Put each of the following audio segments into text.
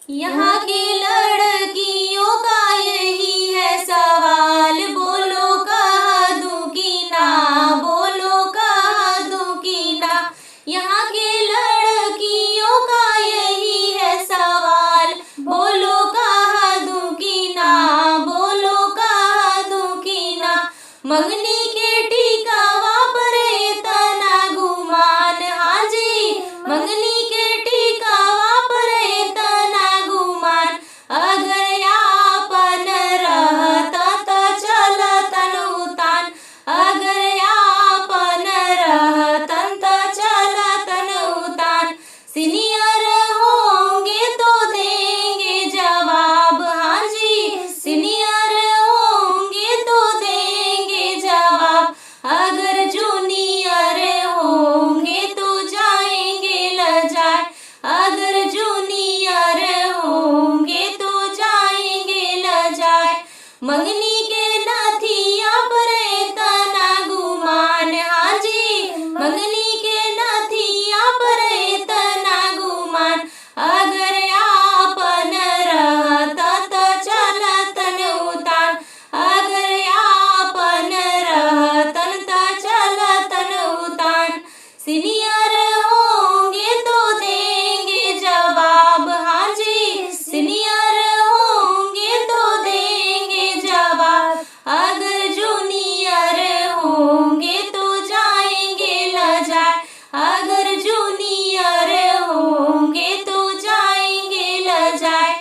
यहाँ की लड़कियों का यही है सवाल, बोलो कह दूं कि ना, बोलो कह दूं कि ना। यहाँ की लड़कियों का यही है सवाल, बोलो कह दूं कि ना, बोलो कह दूं कि ना। मंगनी के टिकावा पर इतना गुमान, हाँ जी मंगनी के टिकावा पर इतना गुमान। अगर आपन रहता त चलतन उतान, अगर आपन रहतन त चलतन उतान। सीनियर होंगे तो देंगे जवाब, हाँ जी सीनियर होंगे तो देंगे जवाब। अगर जूनियर होंगे तो जाएंगे लजाए, अगर जूनियर होंगे तो जाएंगे लजाए। मंगनी के नथिया पर इतना गुमान, हाँ जी मंगनी के नथिया पर इतना गुमान। अगर आपन रहता त चलतन उतान, अगर आपन रहतन त चलतन उतान। सीनियर होंगे तो देंगे जवाब, हाँ जी सीनियर होंगे तो देंगे जवाब। अगर जूनियर होंगे तो जाएंगे लजाए, अगर जूनियर होंगे तो जाएंगे लजाए।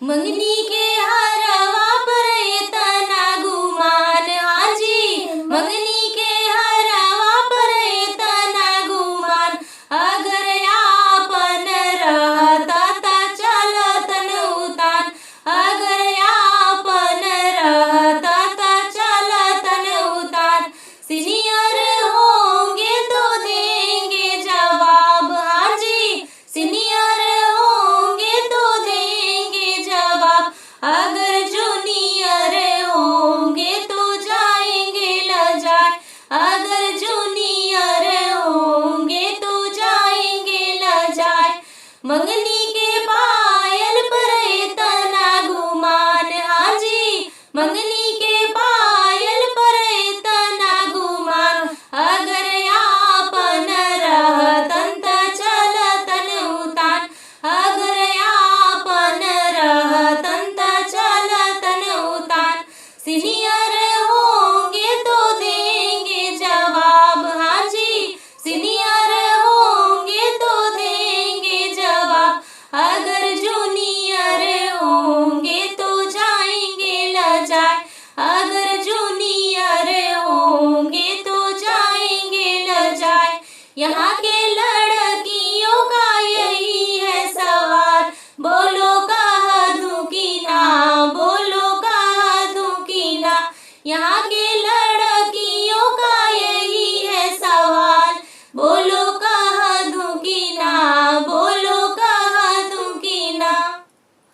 मंगनी के हरवा पर इतना गुमान, हाँ जी मंगनी के हरवा पर इतना गुमान। अगर आपन रहता त चलतन उतान, अगर आपन रहता त चलतन उतान। सीनियर होंगे तो देंगे जवाब, हाँ जी सीनियर होंगे तो देंगे जवाब। अगर जूनियर होंगे तो जाएंगे लजाए, अगर जूनियर होंगे तो जाएंगे लजाए। मंगनी के पायल पर इतना गुमान, हाँ जी मंगनी के पायल पर इतना गुमान। अगर आपन रहतन त चलतन उतान, अगर आपन रहतन त चलतन उतान। सीनियर होंगे तो देंगे जवाब, हाँ जी सीनियर होंगे तो देंगे जवाब। अगर जूनियर होंगे तो जाएंगे लजाए, अगर जूनियर होंगे तो जाएंगे लजाए। यहाँ के लड़कियों का यही है सवाल, बोलो कह दूं कि ना, बोलो कह दूं कि ना। यहाँ के लड़कियों का यही है सवाल, बोलो कह दूं कि ना, बोलो कह दूं कि ना।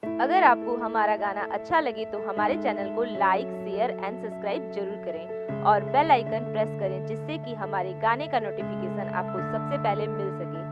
अगर आपको हमारा गाना अच्छा लगे तो हमारे चैनल को लाइक, शेयर एंड सब्सक्राइब जरूर करें और बेल आइकन प्रेस करें, जिससे कि हमारे गाने का नोटिफिकेशन आपको सबसे पहले मिल सके।